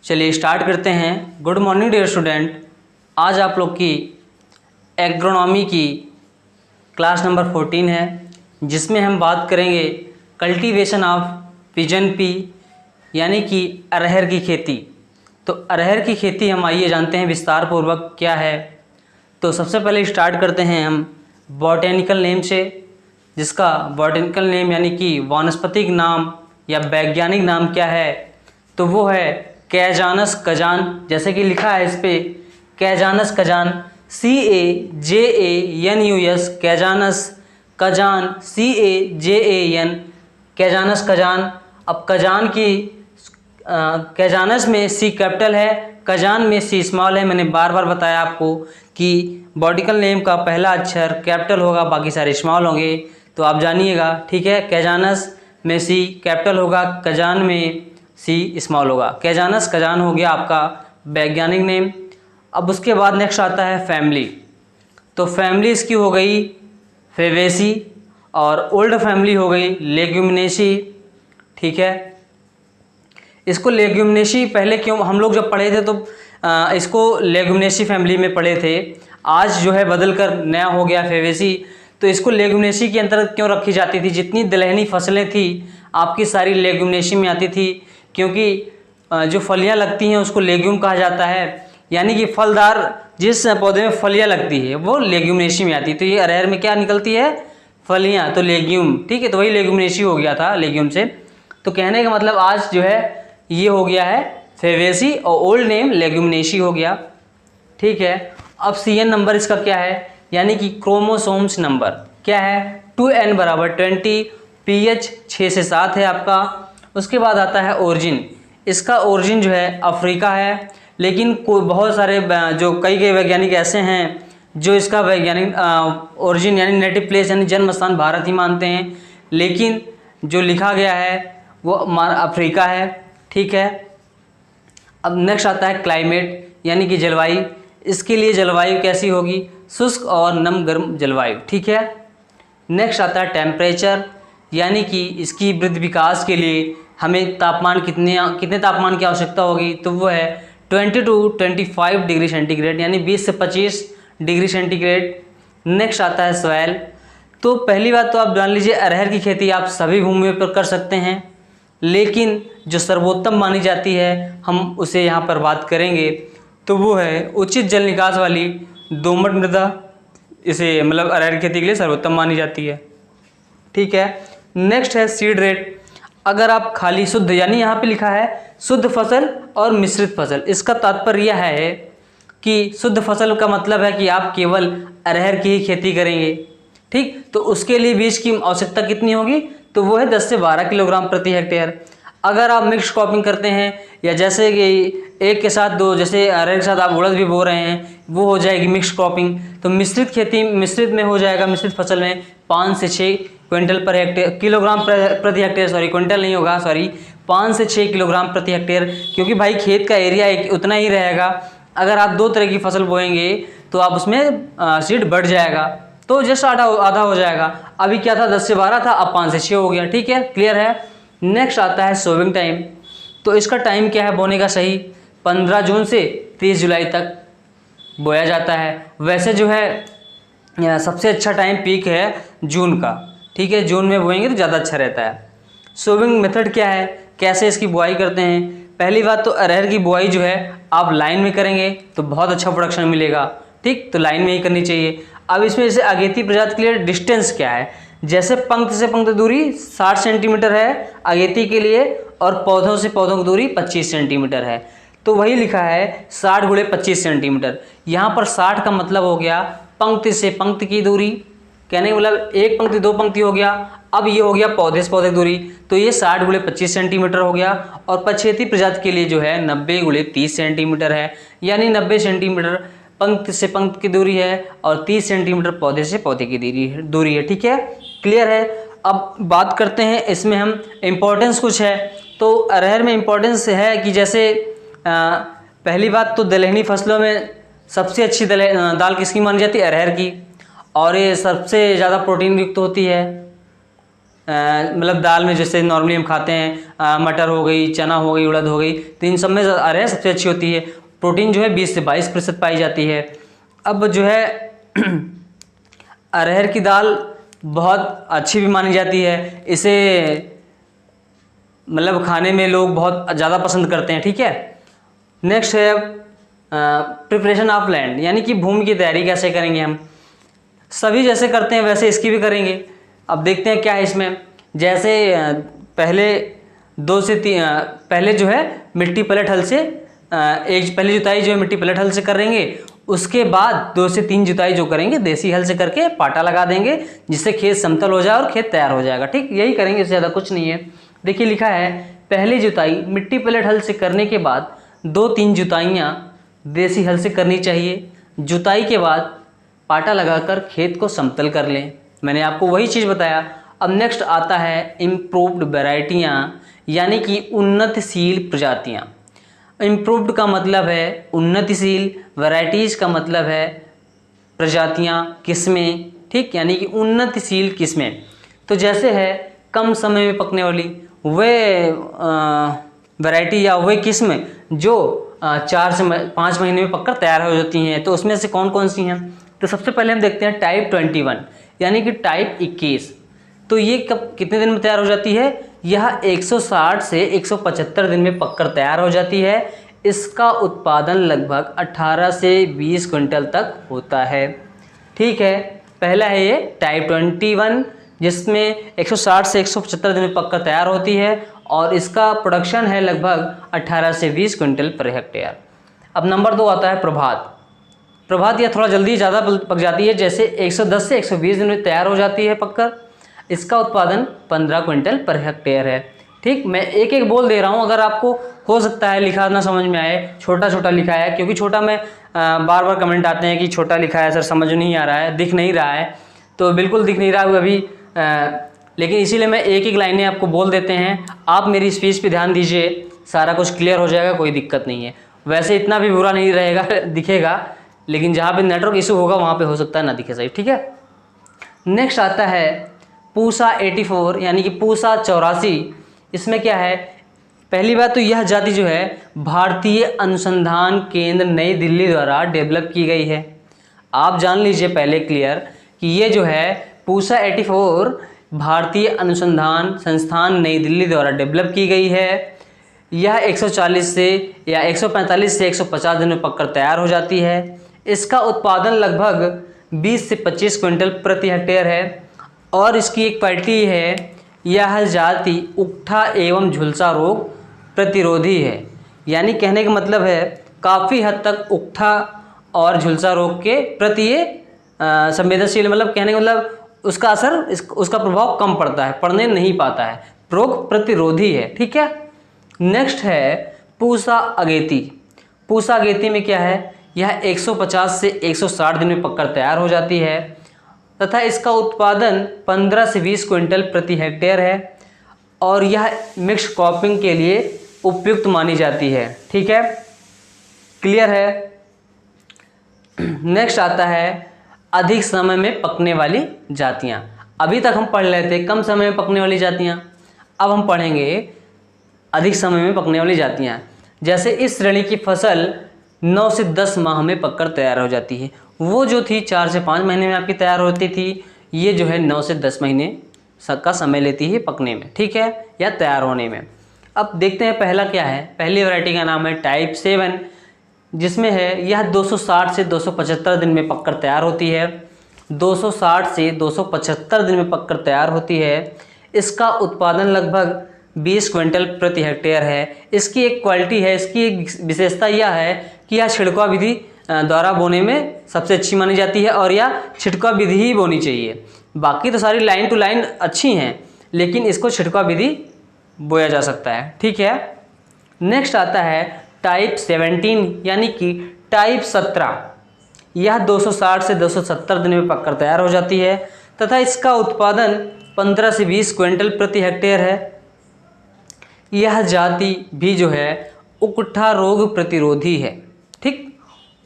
चलिए स्टार्ट करते हैं। Good morning dear student. आज आप लोग की एग्रोनॉमी की क्लास नंबर 14 है, जिसमें हम बात करेंगे कल्टीवेशन ऑफ पिजन पी यानी कि अरहर की खेती। तो अरहर की खेती हम आइए जानते हैं विस्तार पूर्वक क्या है। तो सबसे पहले स्टार्ट करते हैं हम बॉटेनिकल नेम से, जिसका बॉटेनिकल नेम यानी कि वानस्पतिक नाम या वैज्ञानिक नाम क्या है, तो वो है कैजानस कजान। जैसे कि लिखा है इस पे Cajanus cajan, CAJANUS Cajanus cajan, CAJAN Cajanus cajan. अब कजान की कैजानस में C कैपिटल है, कजान में C स्मॉल है। मैंने बार बार बताया आपको कि बॉटेनिकल नेम का पहला अक्षर कैपिटल होगा, बाकी सारे स्मॉल होंगे, तो आप जानिएगा, ठीक है। कैजानस में C कैपिटल होगा, कजान में C स्मॉल होगा। कैजानस कजान हो गया आपका वैज्ञानिक नेम। अब उसके बाद नेक्स्ट आता है फैमिली। तो फैमिली इसकी हो गई फेवेसी और ओल्ड फैमिली हो गई लेग्यूमिनेसी, ठीक है। इसको लेग्यूमिनेसी पहले क्यों हम लोग जब पढ़े थे तो इसको लेग्यूमिनेसी फैमिली में पढ़े थे। आज जो है बदल कर नया हो गया फेवेसी। तो इसको लेग्यूमिनेसी के अंतर्गत क्यों रखी जाती थी? जितनी दलहनी फसलें थी आपकी सारी लेग्यूमिनेसी में आती थी, क्योंकि जो फलियां लगती हैं उसको लेग्यूम कहा जाता है, यानी कि फलदार जिस पौधे में फलियां लगती है वो लेग्यूमिनेसी में आती है। तो ये अरहर में क्या निकलती है? फलियां, तो लेग्यूम, ठीक है। तो वही लेग्यूमिनेसी हो गया था लेग्यूम से। तो कहने का मतलब आज जो है ये हो गया है फेवेसी और ओल्ड नेम लेग्यूमिनेसी हो गया, ठीक है। अब CN नंबर इसका क्या है, यानी कि क्रोमोसोम्स नंबर क्या है? 2N = 20, pH 6 से 7 है आपका। उसके बाद आता है ओरिजिन। इसका ओरिजिन जो है अफ्रीका है, लेकिन कोई बहुत सारे जो कई वैज्ञानिक ऐसे हैं जो इसका वैज्ञानिक ओरिजिन यानी नेटिव प्लेस यानी जन्म स्थान भारत ही मानते हैं, लेकिन जो लिखा गया है वो अफ्रीका है, ठीक है। अब नेक्स्ट आता है क्लाइमेट यानी कि जलवायु। इसके लिए जलवायु कैसी होगी? शुष्क और नम गर्म जलवायु, ठीक है। नेक्स्ट आता है टेम्परेचर, यानी कि इसकी वृद्धि विकास के लिए हमें तापमान कितने तापमान की आवश्यकता होगी, तो वो है 20 to 25 डिग्री सेंटीग्रेड, यानी 20 से 25 डिग्री सेंटीग्रेड। नेक्स्ट आता है सॉइल। तो पहली बात तो आप जान लीजिए अरहर की खेती आप सभी भूमियों पर कर सकते हैं, लेकिन जो सर्वोत्तम मानी जाती है हम उसे यहाँ पर बात करेंगे, तो वो है उचित जल निकास वाली दोमट मृदा। इसे मतलब अरहर खेती के लिए सर्वोत्तम मानी जाती है, ठीक है। नेक्स्ट है सीड रेट। अगर आप खाली शुद्ध यानी यहाँ पे लिखा है शुद्ध फसल और मिश्रित फसल, इसका तात्पर्य यह है कि शुद्ध फसल का मतलब है कि आप केवल अरहर की ही खेती करेंगे, ठीक। तो उसके लिए बीज की आवश्यकता कितनी होगी, तो वो है 10 से 12 किलोग्राम प्रति हेक्टेयर। अगर आप मिक्स क्रॉपिंग करते हैं या जैसे कि एक के साथ दो, जैसे अरहर के साथ आप उड़द भी बो रहे हैं, वो हो जाएगी मिक्स क्रॉपिंग। तो मिश्रित खेती मिश्रित में हो जाएगा, मिश्रित फसल में 5 से 6 क्विंटल पर हेक्टेयर किलोग्राम प्रति हेक्टेयर, सॉरी क्विंटल नहीं होगा, सॉरी 5 से 6 किलोग्राम प्रति हेक्टेयर, क्योंकि भाई खेत का एरिया उतना ही रहेगा। अगर आप 2 तरह की फसल बोएंगे तो आप उसमें सीड बढ़ जाएगा, तो जस्ट आधा हो जाएगा। अभी क्या था 10 से 12 था, अब 5 से 6 हो गया, ठीक है, क्लियर है। नेक्स्ट आता है सोविंग टाइम। तो इसका टाइम क्या है बोने का सही? 15 जून से 30 जुलाई तक बोया जाता है। वैसे जो है सबसे अच्छा टाइम पीक है जून का, ठीक है, जून में बोएंगे तो ज़्यादा अच्छा रहता है। सोविंग मेथड क्या है, कैसे इसकी बुआई करते हैं? पहली बात तो अरहर की बुआई जो है आप लाइन में करेंगे तो बहुत अच्छा प्रोडक्शन मिलेगा, ठीक, तो लाइन में ही करनी चाहिए। अब इसमें जैसे अगेती प्रजाति के लिए डिस्टेंस क्या है, जैसे पंक्ति से पंक्ति दूरी 60 सेंटीमीटर है अगेती के लिए, और पौधों से पौधों की दूरी 25 सेंटीमीटर है। तो वही लिखा है 60 × 25 सेंटीमीटर। यहाँ पर 60 का मतलब हो गया पंक्ति से पंक्ति की दूरी, कहने का मतलब एक पंक्ति 2 पंक्ति हो गया। अब ये हो गया पौधे से पौधे की दूरी, तो ये 60 × 25 सेंटीमीटर हो गया। और पछेती प्रजाति के लिए जो है 90 × 30 सेंटीमीटर है, यानी 90 सेंटीमीटर पंक्ति से पंक्ति की दूरी है और 30 सेंटीमीटर पौधे से पौधे की दूरी है, ठीक है, क्लियर है। अब बात करते हैं इसमें हम इम्पोर्टेंस कुछ है। तो अरहर में इम्पोर्टेंस है कि जैसे पहली बात तो दलहनी फसलों में सबसे अच्छी दाल किसकी मानी जाती है? अरहर की, और ये सबसे ज़्यादा प्रोटीन युक्त होती है, मतलब दाल में जैसे नॉर्मली हम खाते हैं, मटर हो गई, चना हो गई, उड़द हो गई, तो इन सब में अरहर सबसे अच्छी होती है। प्रोटीन जो है 20 से 22% पाई जाती है। अब जो है अरहर की दाल बहुत अच्छी भी मानी जाती है, इसे मतलब खाने में लोग बहुत ज़्यादा पसंद करते हैं। ठीक है, नेक्स्ट है प्रिपरेशन ऑफ लैंड, यानी कि भूमि की तैयारी कैसे करेंगे हम। सभी जैसे करते हैं वैसे इसकी भी करेंगे। अब देखते हैं क्या है इसमें। जैसे पहले 2 से 3 पहले जो है मिट्टी पलट हल से पहली जुताई जो है मिट्टी पलट हल से करेंगे, उसके बाद 2 से 3 जुताई जो करेंगे देसी हल से करके पाटा लगा देंगे, जिससे खेत समतल हो जाए और खेत तैयार हो जाएगा। ठीक, यही करेंगे, इससे ज़्यादा कुछ नहीं है। देखिए लिखा है पहली जुताई मिट्टी पलट हल से करने के बाद 2-3 जुताइयाँ देसी हल से करनी चाहिए। जुताई के बाद पाटा लगाकर खेत को समतल कर लें। मैंने आपको वही चीज़ बताया। अब नेक्स्ट आता है इम्प्रूव्ड वैरायटियाँ, यानी कि उन्नतिशील प्रजातियाँ। इम्प्रूव्ड का मतलब है उन्नतिशील, वैरायटीज़ का मतलब है प्रजातियाँ, किस्में। ठीक, यानी कि उन्नतिशील किस्में। तो जैसे है कम समय में पकने वाली वे वैरायटी या वे किस्म जो 4 से 5 महीने में पककर तैयार हो जाती हैं, तो उसमें से कौन कौन सी हैं। तो सबसे पहले हम देखते हैं टाइप 21, यानी कि टाइप 21। तो ये कब कितने दिन में तैयार हो जाती है। यह 160 से 175 दिन में पककर तैयार हो जाती है। इसका उत्पादन लगभग 18 से 20 क्विंटल तक होता है। ठीक है, पहला है ये टाइप 21, जिसमें 160 से 175 दिन में पककर तैयार होती है और इसका प्रोडक्शन है लगभग 18 से 20 क्विंटल पर हेक्टेयर। अब नंबर 2 आता है प्रभात। प्रभात यह थोड़ा जल्दी ज़्यादा पक जाती है, जैसे 110 से 120 दिन में तैयार हो जाती है पककर। इसका उत्पादन 15 क्विंटल पर हेक्टेयर है। ठीक, मैं एक एक बोल दे रहा हूँ, अगर आपको हो सकता है लिखा ना समझ में आए, छोटा छोटा लिखा है, क्योंकि छोटा में बार बार कमेंट आते हैं कि छोटा लिखा है सर, समझ नहीं आ रहा है, दिख नहीं रहा है। तो बिल्कुल दिख नहीं रहा है अभी, लेकिन इसीलिए मैं एक एक लाइनें आपको बोल देते हैं। आप मेरी स्पीच पे ध्यान दीजिए, सारा कुछ क्लियर हो जाएगा, कोई दिक्कत नहीं है। वैसे इतना भी बुरा नहीं रहेगा, दिखेगा, लेकिन जहाँ पे नेटवर्क इशू होगा वहाँ पे हो सकता है ना दिखे सही। ठीक है, नेक्स्ट आता है पूसा 84, यानी कि पूसा 84। इसमें क्या है, पहली बात तो यह जाति जो है भारतीय अनुसंधान केंद्र नई दिल्ली द्वारा डेवलप की गई है। आप जान लीजिए पहले क्लियर कि ये जो है पूसा 84 भारतीय अनुसंधान संस्थान नई दिल्ली द्वारा डेवलप की गई है। यह 140 से या 145 से 150 दिन में पककर तैयार हो जाती है। इसका उत्पादन लगभग 20 से 25 क्विंटल प्रति हेक्टेयर है और इसकी एक क्वालिटी है, यह जाति उकठा एवं झुलसा रोग प्रतिरोधी है। यानी कहने का मतलब है काफ़ी हद तक उकठा और झुलसा रोग के प्रति ये संवेदनशील, मतलब कहने का मतलब उसका असर उसका प्रभाव कम पड़ता है, पड़ने नहीं पाता है, रोग प्रतिरोधी है। ठीक है, नेक्स्ट है पूसा अगेती। पूसा अगेती में क्या है, यह 150 से 160 दिन में पककर तैयार हो जाती है तथा इसका उत्पादन 15 से 20 क्विंटल प्रति हेक्टेयर है और यह मिक्स क्रॉपिंग के लिए उपयुक्त मानी जाती है। ठीक है, क्लियर है। नेक्स्ट आता है अधिक समय में पकने वाली जातियाँ। अभी तक हम पढ़ रहे थे कम समय में पकने वाली जातियाँ, अब हम पढ़ेंगे अधिक समय में पकने वाली जातियाँ। जैसे इस श्रेणी की फसल 9 से 10 माह में पककर तैयार हो जाती है। वो जो थी 4 से 5 महीने में आपकी तैयार होती थी, ये जो है 9 से 10 महीने का समय लेती है पकने में। ठीक है, या तैयार होने में। अब देखते हैं पहला क्या है। पहली वैरायटी का नाम है टाइप 7, जिसमें है यह 260 से 275 दिन में पककर तैयार होती है। 260 से 275 दिन में पककर तैयार होती है। इसका उत्पादन लगभग 20 क्विंटल प्रति हेक्टेयर है। इसकी एक क्वालिटी है, इसकी एक विशेषता यह है कि यह छिड़काव विधि द्वारा बोने में सबसे अच्छी मानी जाती है और यह छिड़काव विधि ही बोनी चाहिए। बाकी तो सारी लाइन टू लाइन अच्छी हैं, लेकिन इसको छिड़काव विधि बोया जा सकता है। ठीक है, नेक्स्ट आता है टाइप 17, यानी कि टाइप 17। यह 260 से 270 दिन में पककर तैयार हो जाती है तथा इसका उत्पादन 15 से 20 क्विंटल प्रति हेक्टेयर है। यह जाति भी जो है उकठा रोग प्रतिरोधी है। ठीक,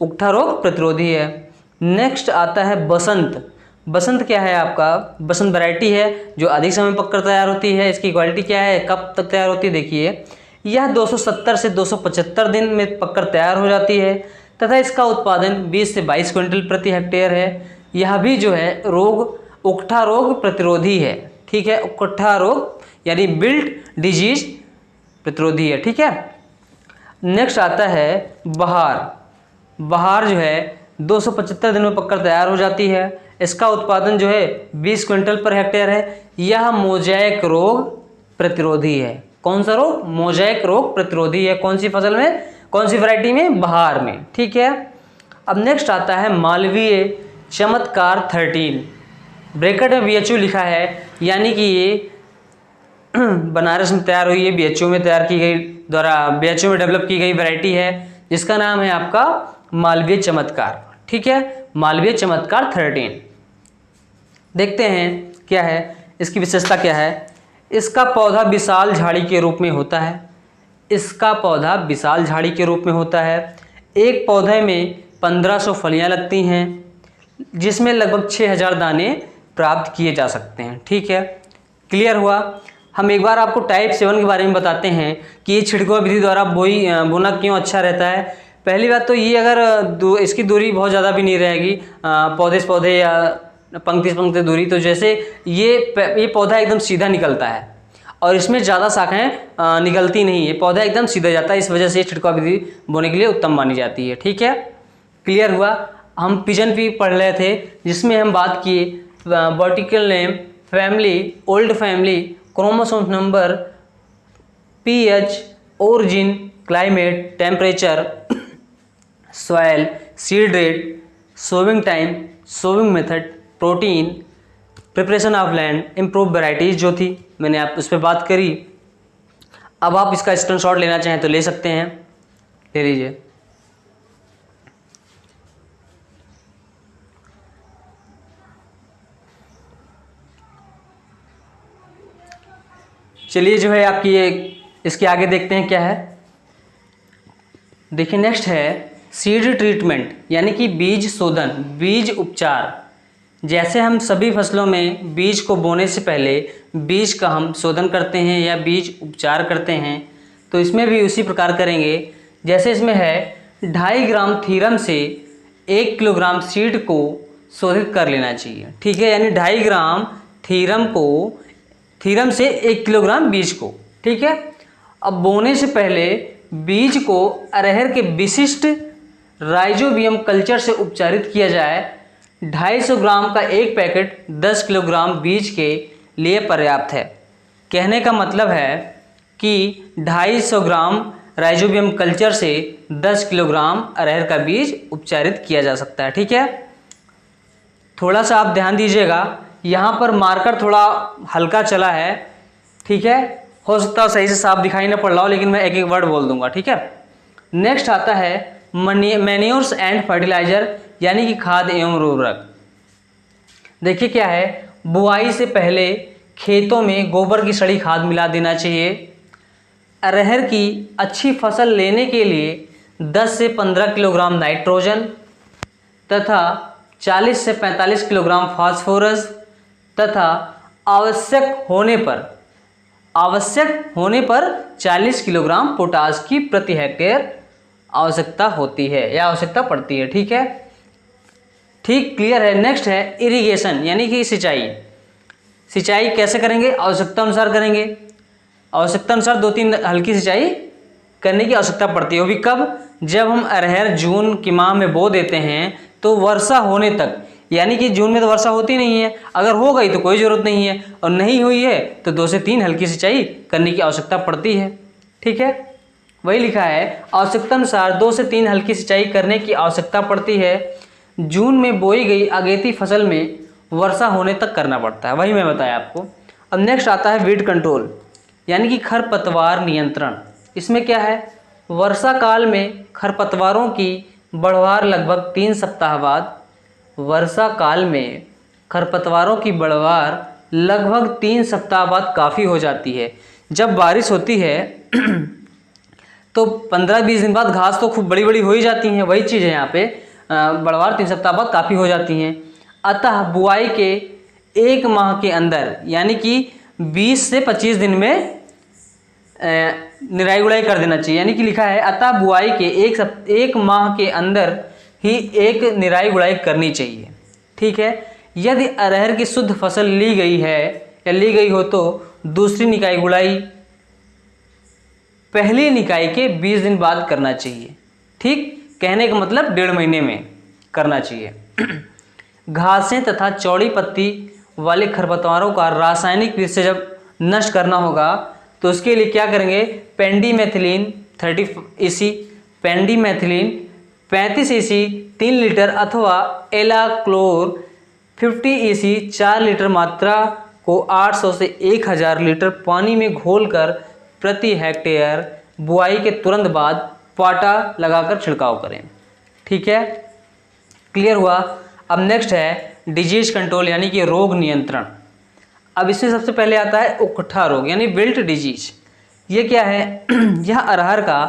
उकठा रोग प्रतिरोधी है। नेक्स्ट आता है बसंत। बसंत क्या है आपका, बसंत वैरायटी है जो अधिक समय पककर तैयार होती है। इसकी क्वालिटी क्या है, कब तक तैयार होती है, देखिए यह 270 से 275 दिन में पककर तैयार हो जाती है तथा इसका उत्पादन 20 से 22 क्विंटल प्रति हेक्टेयर है। यह भी जो है उकठा रोग प्रतिरोधी है, ठीक है, उकठा रोग यानी बिल्ट डिजीज प्रतिरोधी है, ठीक है। नेक्स्ट आता है बहार। बहार जो है 275 दिन में पककर तैयार हो जाती है। इसका उत्पादन जो है 20 क्विंटल पर हेक्टेयर है। यह मोज़ेक रोग प्रतिरोधी है। कौन सा रोग, मोज़ेक रोग प्रतिरोधी है। कौन सी फसल में, कौन सी वैरायटी में, बहार में, ठीक है। अब नेक्स्ट आता है मालवीय चमत्कार 13, ब्रैकेट में BHU लिखा है, यानी कि ये बनारस में तैयार हुई है, BHU में तैयार की गई द्वारा BHU में डेवलप की गई वैरायटी है जिसका नाम है आपका मालवीय चमत्कार, ठीक है, मालवीय चमत्कार 13। देखते हैं क्या है इसकी विशेषता क्या है। इसका पौधा विशाल झाड़ी के रूप में होता है। इसका पौधा विशाल झाड़ी के रूप में होता है। एक पौधे में 1500 फलियां लगती हैं जिसमें लगभग 6000 दाने प्राप्त किए जा सकते हैं, ठीक है, क्लियर हुआ। हम एक बार आपको टाइप 7 के बारे में बताते हैं कि ये छिड़काव विधि द्वारा बोना क्यों अच्छा रहता है। पहली बात तो ये, अगर इसकी दूरी बहुत ज़्यादा भी नहीं रहेगी, पौधे से पौधे या पंक्ति से पंक्ति दूरी, तो जैसे ये पौधा एकदम सीधा निकलता है और इसमें ज़्यादा शाखाएं निकलती नहीं है, पौधा एकदम सीधा जाता है, इस वजह से छिड़काव विधि बोने के लिए उत्तम मानी जाती है, ठीक है, क्लियर हुआ। हम पिजन भी पढ़ रहे थे जिसमें हम बात किए vertical name, family, old family, chromosome number, pH, origin, climate, temperature, soil, seed rate, sowing time, sowing method, protein, preparation of land, improve varieties जो थी मैंने आप उस पर बात करी। अब आप इसका स्क्रीनशॉट लेना चाहें तो ले सकते हैं, ले लीजिए। चलिए जो है आपकी ये इसके आगे देखते हैं क्या है। देखिए नेक्स्ट है सीड ट्रीटमेंट, यानी कि बीज शोधन, बीज उपचार। जैसे हम सभी फसलों में बीज को बोने से पहले बीज का हम शोधन करते हैं या बीज उपचार करते हैं, तो इसमें भी उसी प्रकार करेंगे। जैसे इसमें है 2.5 ग्राम थीरम से 1 किलोग्राम सीड को शोधित कर लेना चाहिए, ठीक है, यानी 2.5 ग्राम थीरम से 1 किलोग्राम बीज को, ठीक है। अब बोने से पहले बीज को अरहर के विशिष्ट राइजोबियम कल्चर से उपचारित किया जाए। 250 ग्राम का एक पैकेट 10 किलोग्राम बीज के लिए पर्याप्त है। कहने का मतलब है कि 250 ग्राम राइजोबियम कल्चर से 10 किलोग्राम अरहर का बीज उपचारित किया जा सकता है, ठीक है। थोड़ा सा आप ध्यान दीजिएगा, यहाँ पर मार्कर थोड़ा हल्का चला है, ठीक है, हो सकता है सही से साफ दिखाई ना पड़ रहा हो, लेकिन मैं एक एक वर्ड बोल दूंगा, ठीक है। नेक्स्ट आता है मैन्योर्स एंड फर्टिलाइजर, यानी कि खाद एवं उर्वरक। देखिए क्या है, बुआई से पहले खेतों में गोबर की सड़ी खाद मिला देना चाहिए। अरहर की अच्छी फसल लेने के लिए 10 से 15 किलोग्राम नाइट्रोजन तथा 40 से 45 किलोग्राम फास्फोरस तथा आवश्यक होने पर 40 किलोग्राम पोटास की प्रति हेक्टेयर आवश्यकता होती है या आवश्यकता पड़ती है, ठीक है, ठीक, क्लियर है। नेक्स्ट है इरिगेशन, यानी कि सिंचाई कैसे करेंगे, आवश्यकता अनुसार करेंगे। आवश्यकता अनुसार 2-3 हल्की सिंचाई करने की आवश्यकता पड़ती है। वो भी कब, जब हम अरहर जून की माह में बो देते हैं तो वर्षा होने तक, यानी कि जून में तो वर्षा होती नहीं है, अगर हो गई तो कोई ज़रूरत नहीं है, और नहीं हुई है तो 2 से 3 हल्की सिंचाई करने की आवश्यकता पड़ती है, ठीक है, वही लिखा है, आवश्यकता अनुसार 2 से 3 हल्की सिंचाई करने की आवश्यकता पड़ती है। जून में बोई गई अगेती फसल में वर्षा होने तक करना पड़ता है, वही मैं बताया आपको। अब नेक्स्ट आता है वीड कंट्रोल, यानी कि खरपतवार नियंत्रण। इसमें क्या है, वर्षा काल में खरपतवारों की बढ़वार लगभग 3 सप्ताह बाद, वर्षा काल में खरपतवारों की बढ़वार लगभग 3 सप्ताह बाद काफ़ी हो जाती है। जब बारिश होती है तो 15-20 दिन बाद घास तो खूब बड़ी बड़ी हो ही जाती हैं, वही चीज़ है यहाँ पे, बढ़वार 3 सप्ताह बाद काफ़ी हो जाती हैं। अतः बुआई के 1 माह के अंदर, यानी कि 20 से 25 दिन में निराई गुड़ाई कर देना चाहिए। यानी कि लिखा है अतः बुआई के 1 माह के अंदर ही एक निराई गुड़ाई करनी चाहिए। ठीक है। यदि अरहर की शुद्ध फसल ली गई है या ली गई हो तो दूसरी निकाई गुड़ाई पहली निकाई के 20 दिन बाद करना चाहिए। ठीक, कहने का मतलब 1.5 महीने में करना चाहिए। घासें तथा चौड़ी पत्ती वाले खरपतवारों का रासायनिक विधि से जब नष्ट करना होगा तो उसके लिए क्या करेंगे, पेंडीमेथिलीन 30 EC, पेंडीमेथिलीन 35 EC 3 लीटर अथवा एलाक्लोर 50 EC 4 लीटर मात्रा को 800 से 1000 लीटर पानी में घोलकर प्रति हेक्टेयर बुआई के तुरंत बाद पाटा लगाकर छिड़काव करें। ठीक है, क्लियर हुआ। अब नेक्स्ट है डिजीज कंट्रोल यानी कि रोग नियंत्रण। अब इसमें सबसे पहले आता है उकठा रोग यानी विल्ट डिजीज। ये क्या है? यह अरहर का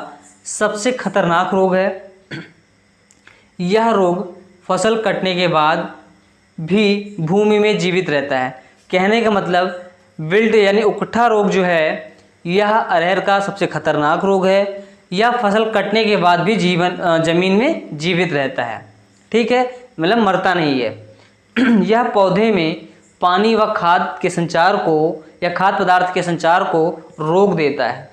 सबसे खतरनाक रोग है। यह रोग फसल कटने के बाद भी भूमि में जीवित रहता है। कहने का मतलब विल्ट यानी उकठा रोग जो है यह अरहर का सबसे खतरनाक रोग है। यह फसल कटने के बाद भी जमीन में जीवित रहता है। ठीक है, मतलब मरता नहीं है। यह पौधे में पानी व खाद के संचार को या खाद्य पदार्थ के संचार को रोक देता है।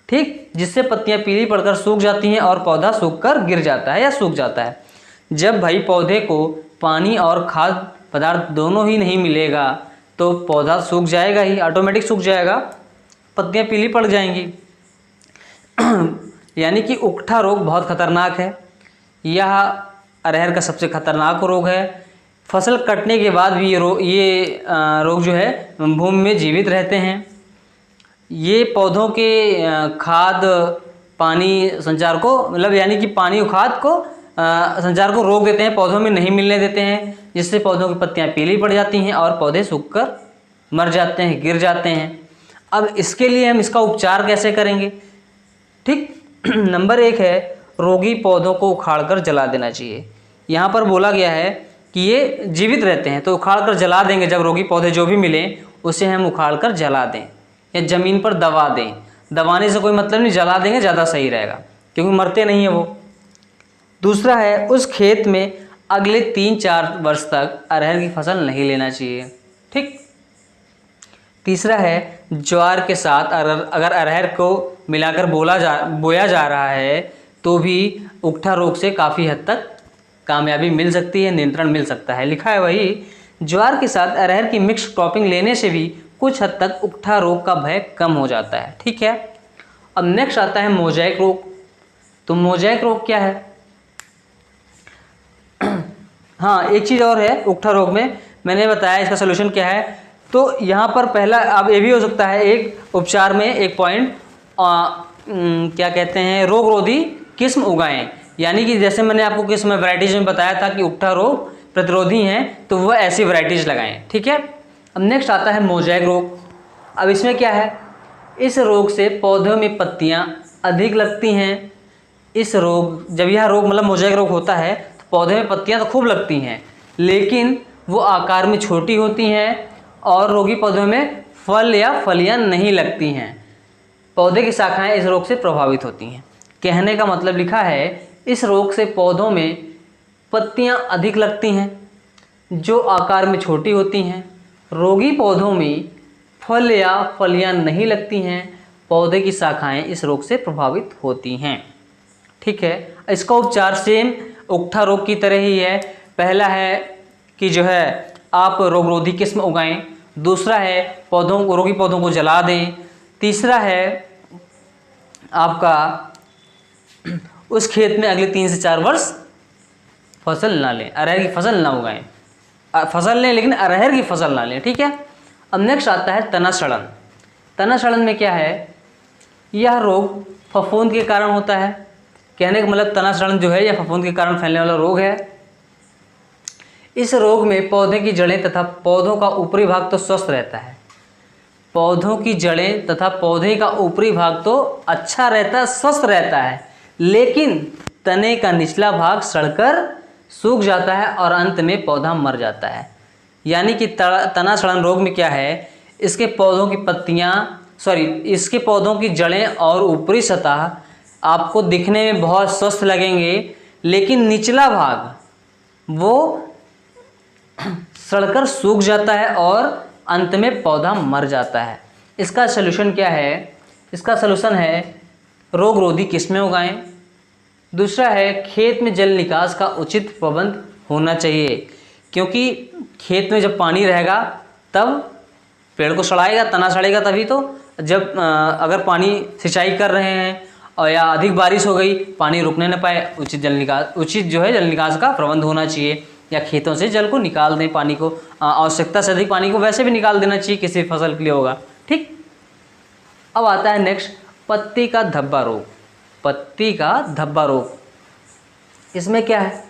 ठीक, जिससे पत्तियां पीली पड़कर सूख जाती हैं और पौधा सूखकर गिर जाता है या सूख जाता है। जब भाई पौधे को पानी और खाद्य पदार्थ दोनों ही नहीं मिलेगा तो पौधा सूख जाएगा ही, ऑटोमेटिक सूख जाएगा, पत्तियां पीली पड़ जाएंगी। यानी कि उकठा रोग बहुत खतरनाक है। यह अरहर का सबसे खतरनाक रोग है। फसल कटने के बाद भी ये रोग जो है भूमि में जीवित रहते हैं। ये पौधों के खाद पानी संचार को मतलब यानी कि पानी और खाद को संचार को रोक देते हैं, पौधों में नहीं मिलने देते हैं, जिससे पौधों की पत्तियां पीली पड़ जाती हैं और पौधे सूखकर मर जाते हैं, गिर जाते हैं। अब इसके लिए हम इसका उपचार कैसे करेंगे? ठीक, नंबर 1 है रोगी पौधों को उखाड़कर जला देना चाहिए। यहाँ पर बोला गया है कि ये जीवित रहते हैं तो उखाड़कर जला देंगे। जब रोगी पौधे जो भी मिले उसे हम उखाड़कर जला दें या ज़मीन पर दबा दें। दबाने से कोई मतलब नहीं, जला देंगे ज़्यादा सही रहेगा क्योंकि मरते नहीं है वो। दूसरा है उस खेत में अगले 3-4 वर्ष तक अरहर की फसल नहीं लेना चाहिए। ठीक। तीसरा है ज्वार के साथ अगर अरहर को मिलाकर बोया जा रहा है तो भी उकठा रोग से काफ़ी हद तक कामयाबी मिल सकती है, नियंत्रण मिल सकता है। लिखा है वही ज्वार के साथ अरहर की मिक्स क्रॉपिंग लेने से भी कुछ हद तक उकठा रोग का भय कम हो जाता है। ठीक है। अब नेक्स्ट आता है मोज़ेक रोग। तो मोज़ेक रोग क्या है? हाँ, एक चीज़ और है उकठा रोग में, मैंने बताया इसका सोल्यूशन क्या है। तो यहाँ पर पहला अब ये भी हो सकता है एक उपचार में एक पॉइंट क्या कहते हैं, रोगरोधी किस्म उगाएं। यानी कि जैसे मैंने आपको किस्म वैराइटीज में बताया था कि उकठा रोग प्रतिरोधी हैं तो वह ऐसी वैराइटीज लगाएं। ठीक है। अब नेक्स्ट आता है मोज़ेक रोग। अब इसमें क्या है, इस रोग से पौधों में पत्तियां अधिक लगती हैं। इस रोग जब यह रोग मतलब मोज़ेक रोग होता है तो पौधे में पत्तियां तो खूब लगती हैं लेकिन वो आकार में छोटी होती हैं और रोगी पौधों में फल या फलियां नहीं लगती हैं। पौधे की शाखाएं इस रोग से प्रभावित होती हैं। कहने का मतलब लिखा है इस रोग से पौधों में पत्तियां अधिक लगती हैं जो आकार में छोटी होती हैं। रोगी पौधों में फल या फलियां नहीं लगती हैं। पौधे की शाखाएं इस रोग से प्रभावित होती हैं। ठीक है। इसका उपचार सेम उकठा रोग की तरह ही है। पहला है कि जो है आप रोगरोधी किस्म उगाएं। दूसरा है रोगी पौधों को जला दें। तीसरा है आपका उस खेत में अगले 3 से 4 वर्ष फसल ना लें, अरहर की फसल ना उगाएं। फसल लें लेकिन अरहर की फसल ना लें। ठीक है। अब नेक्स्ट आता है तना सड़न। तना सड़न में क्या है, यह रोग फफूंद के कारण होता है। कहने का मतलब तना सड़न जो है यह फफूंद के कारण फैलने वाला रोग है। इस रोग में पौधे की जड़ें तथा पौधों का ऊपरी भाग तो स्वस्थ रहता है। पौधों की जड़ें तथा पौधे का ऊपरी भाग तो अच्छा रहता है, स्वस्थ रहता है, लेकिन तने का निचला भाग सड़कर सूख जाता है और अंत में पौधा मर जाता है। यानी कि तना सड़न रोग में क्या है, इसके पौधों की इसके पौधों की जड़ें और ऊपरी सतह आपको दिखने में बहुत स्वस्थ लगेंगे, लेकिन निचला भाग वो सड़कर सूख जाता है और अंत में पौधा मर जाता है। इसका सलूशन क्या है? इसका सलूशन है रोग रोधी किस्में उगाएं। दूसरा है खेत में जल निकास का उचित प्रबंध होना चाहिए, क्योंकि खेत में जब पानी रहेगा तब पेड़ को सड़ाएगा, तना सड़ेगा तभी तो। जब अगर पानी सिंचाई कर रहे हैं और या अधिक बारिश हो गई, पानी रुकने न पाए, उचित जल निकास का प्रबंध होना चाहिए, या खेतों से जल को निकाल दें, पानी को आवश्यकता से अधिक पानी को वैसे भी निकाल देना चाहिए, किसी फसल के लिए होगा। ठीक, अब आता है नेक्स्ट पत्ती का धब्बा रोग। पत्ती का धब्बा रोग, इसमें क्या है?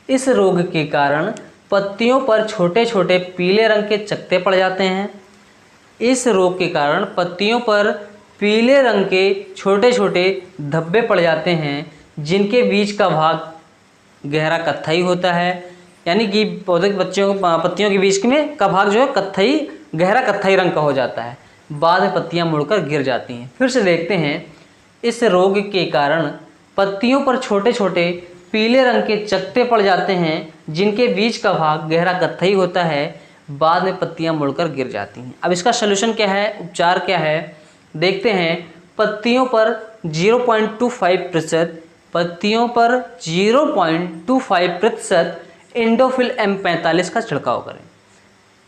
इस रोग के कारण पत्तियों पर छोटे छोटे पीले रंग के चकत्ते पड़ जाते हैं। इस रोग के कारण पत्तियों पर पीले रंग के छोटे छोटे धब्बे पड़ जाते हैं, जिनके बीच का भाग गहरा कत्थई होता है। यानी कि पौधे की पत्तियों के बीच में का भाग जो है गहरा कत्थई रंग का हो जाता है। बाद में पत्तियां मुड़कर गिर जाती हैं। फिर से देखते हैं, इस रोग के कारण पत्तियों पर छोटे छोटे पीले रंग के चकत्ते पड़ जाते हैं, जिनके बीच का भाग गहरा कत्थई होता है। बाद में पत्तियां मुड़कर गिर जाती हैं। अब इसका सलूशन क्या है, उपचार क्या है, देखते हैं। पत्तियों पर 0.25% पत्तियों पर 0.25% इंडोफिल M45 का छिड़काव करें।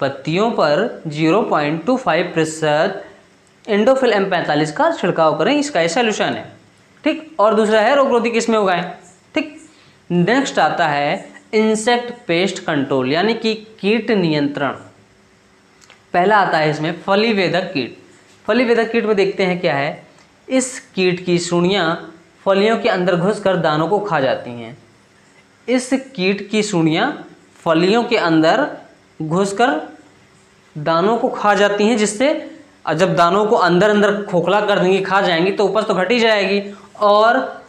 पत्तियों पर 0.25% इंडोफिल M45 का छिड़काव करें, इसका ये सलूशन है। ठीक, और दूसरा है रोगरोधी किस्में उगाएं। ठीक, नेक्स्ट आता है इंसेक्ट पेस्ट कंट्रोल, यानी कि कीट नियंत्रण। पहला आता है इसमें फलीवेदक कीट। फलीवेदक कीट में देखते हैं क्या है। इस कीट की सुंडियां फलियों के अंदर घुसकर दानों को खा जाती हैं। इस कीट की सुंडियां फलियों के अंदर घुसकर दानों को खा जाती हैं, जिससे जब दानों को अंदर अंदर खोखला कर देंगी, खा जाएंगी, तो उपज तो घट ही जाएगी और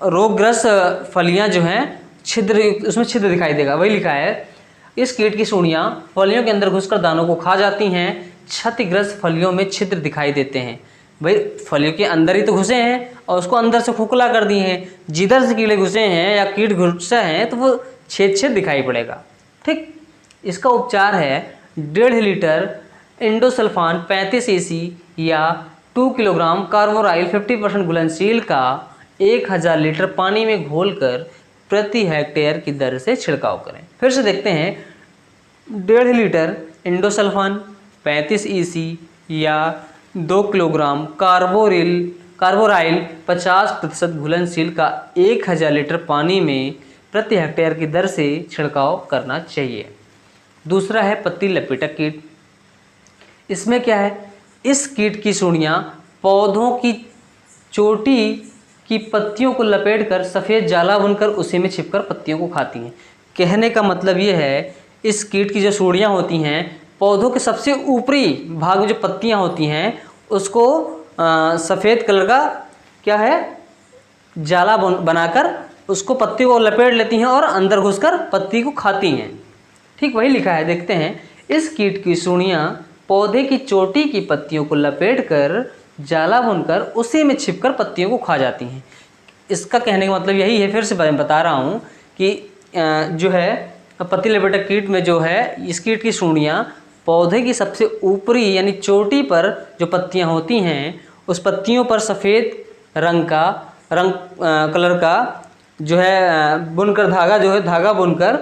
रोगग्रस्त फलियां जो हैं उसमें छिद्र दिखाई देगा। वही लिखा है, इस कीट की सुंडियां फलियों के अंदर घुसकर दानों को खा जाती हैं, क्षतिग्रस्त फलियों में छिद्र दिखाई देते हैं। भाई फलियों के अंदर ही तो घुसे हैं और उसको अंदर से खोखला कर दिए हैं। जिधर से कीड़े घुसे हैं या कीट घुसे हैं तो वो छेद दिखाई पड़ेगा। ठीक, इसका उपचार है 1.5 लीटर इंडोसल्फान 35 EC या 2 किलोग्राम कार्बोराइल 50% घुलनशील का 1000 लीटर पानी में घोलकर प्रति हेक्टेयर की दर से छिड़काव करें। फिर से देखते हैं, 1.5 लीटर इंडोसल्फान 35 EC या 2 किलोग्राम कार्बोराइल 50% घुलनशील का 1000 लीटर पानी में प्रति हेक्टेयर की दर से छिड़काव करना चाहिए। दूसरा है पत्ती लपेटक कीट। इसमें क्या है, इस कीट की सुंडियां पौधों की चोटी की पत्तियों को लपेटकर सफ़ेद जाला बुनकर उसी में छिपकर पत्तियों को खाती हैं। कहने का मतलब ये है, इस कीट की जो सुंडियां होती हैं पौधों के सबसे ऊपरी भाग में जो पत्तियां होती हैं उसको सफ़ेद कलर का क्या है जाला बनाकर उसको पत्ती को लपेट लेती हैं और अंदर घुसकर पत्ती को खाती हैं। ठीक, वही लिखा है। देखते हैं, इस कीट की सुंडियां पौधे की चोटी की पत्तियों को लपेटकर जाला बुनकर उसी में छिपकर पत्तियों को खा जाती हैं। इसका कहने का मतलब यही है, फिर से बता रहा हूँ कि जो है पत्ती लपेटक कीट में जो है, इस कीट की सुंडियां पौधे की सबसे ऊपरी यानी चोटी पर जो पत्तियां होती हैं उस पत्तियों पर सफ़ेद कलर का जो है बुनकर धागा बुनकर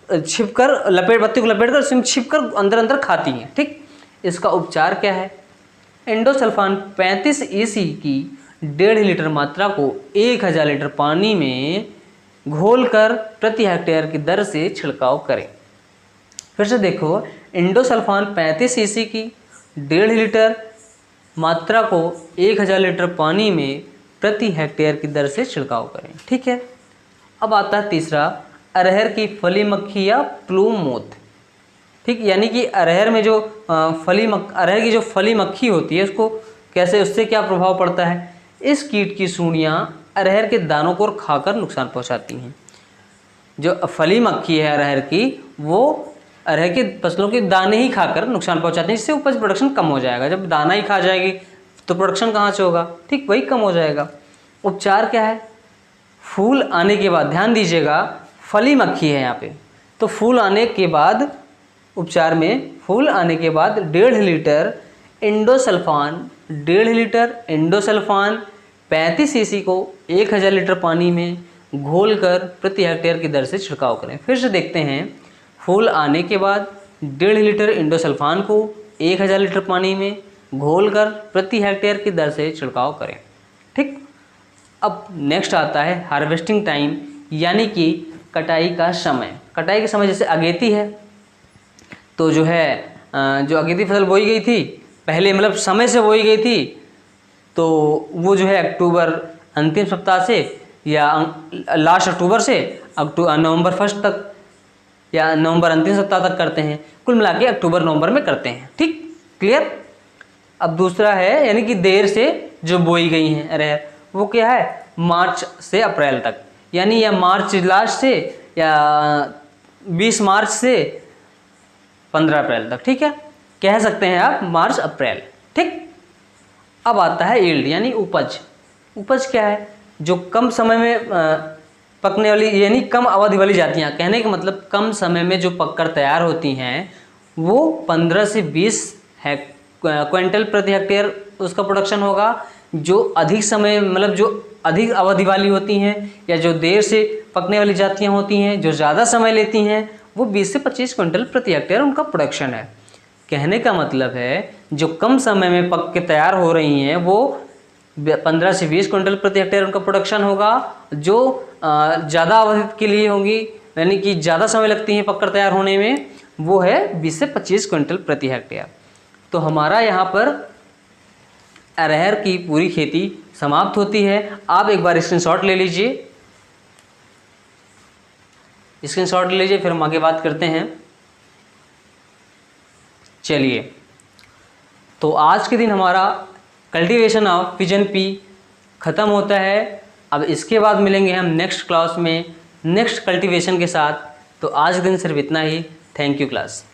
छिपकर पत्ती को लपेटकर उसमें छिपकर अंदर अंदर खाती हैं। ठीक, इसका उपचार क्या है, इंडोसल्फान 35 EC की 1.5 लीटर मात्रा को 1000 लीटर पानी में घोलकर प्रति हेक्टेयर की दर से छिड़काव करें। फिर से देखो, इंडोसल्फान 35 EC की 1.5 लीटर मात्रा को 1000 लीटर पानी में प्रति हेक्टेयर की दर से छिड़काव करें। ठीक है, अब आता है तीसरा, अरहर की फली मक्खी या प्लूम मोथ। ठीक, यानी कि अरहर में जो अरहर की जो फली मक्खी होती है उससे क्या प्रभाव पड़ता है। इस कीट की सुंडियां अरहर के दानों को खाकर नुकसान पहुंचाती हैं। जो फली मक्खी है अरहर की, वो अरहर की फसलों के दाने ही खाकर नुकसान पहुंचाते हैं, जिससे उपज प्रोडक्शन कम हो जाएगा। जब दाना ही खा जाएगी तो प्रोडक्शन कहाँ से होगा, ठीक, वही कम हो जाएगा। उपचार क्या है, फूल आने के बाद, ध्यान दीजिएगा फली मक्खी है यहाँ पे, तो फूल आने के बाद उपचार में, फूल आने के बाद 1.5 litre endosulfan, 1.5 litre endosulfan 35 CC को 1000 लीटर पानी में घोलकर प्रति हेक्टेयर की दर से छिड़काव करें। फिर से देखते हैं, फूल आने के बाद 1.5 लीटर इंडोसल्फान को 1000 लीटर पानी में घोलकर प्रति हेक्टेयर की दर से छिड़काव करें, ठीक। अब नेक्स्ट आता है हार्वेस्टिंग टाइम, यानी कि कटाई का समय। कटाई का समय जैसे अगेती है, तो जो है जो अगेती फसल बोई गई थी पहले, मतलब समय से बोई गई थी, तो वो जो है अक्टूबर अंतिम सप्ताह से या लास्ट अक्टूबर से नवंबर फर्स्ट तक या नवंबर अंतिम सप्ताह तक करते हैं। कुल मिला के अक्टूबर नवंबर में करते हैं, ठीक, क्लियर। अब दूसरा है, यानी कि देर से जो बोई गई हैं अरहर, वो क्या है, मार्च से अप्रैल तक, यानी या मार्च लास्ट से या 20 मार्च से 15 अप्रैल तक, ठीक है, कह सकते हैं आप मार्च अप्रैल, ठीक। अब आता है यील्ड, यानी उपज। उपज क्या है, जो कम समय में पकने वाली, यानी कम अवधि वाली जातियाँ, कहने का मतलब कम समय में जो पककर तैयार होती हैं, वो 15 से 20 क्विंटल प्रति हेक्टेयर उसका प्रोडक्शन होगा। जो अधिक समय, मतलब जो अधिक अवधि वाली होती हैं या जो देर से पकने वाली जातियाँ होती हैं, जो ज़्यादा समय लेती हैं, वो 20 से 25 क्विंटल प्रति हेक्टेयर उनका प्रोडक्शन है। कहने का मतलब है जो कम समय में पक के तैयार हो रही हैं, वो 15 से 20 क्विंटल प्रति हेक्टेयर उनका प्रोडक्शन होगा। जो ज़्यादा अवधि के लिए होंगी, यानी कि ज़्यादा समय लगती हैं पककर तैयार होने में, वो है 20 से 25 क्विंटल प्रति हेक्टेयर। तो हमारा यहाँ पर अरहर की पूरी खेती समाप्त होती है। आप एक बार स्क्रीनशॉट ले लीजिए, स्क्रीनशॉट ले लीजिए, फिर हम आगे बात करते हैं। चलिए, तो आज के दिन हमारा कल्टीवेशन ऑफ पिजन पी ख़त्म होता है। अब इसके बाद मिलेंगे हम नेक्स्ट क्लास में नेक्स्ट कल्टीवेशन के साथ। तो आज के दिन सिर्फ इतना ही। Thank you class.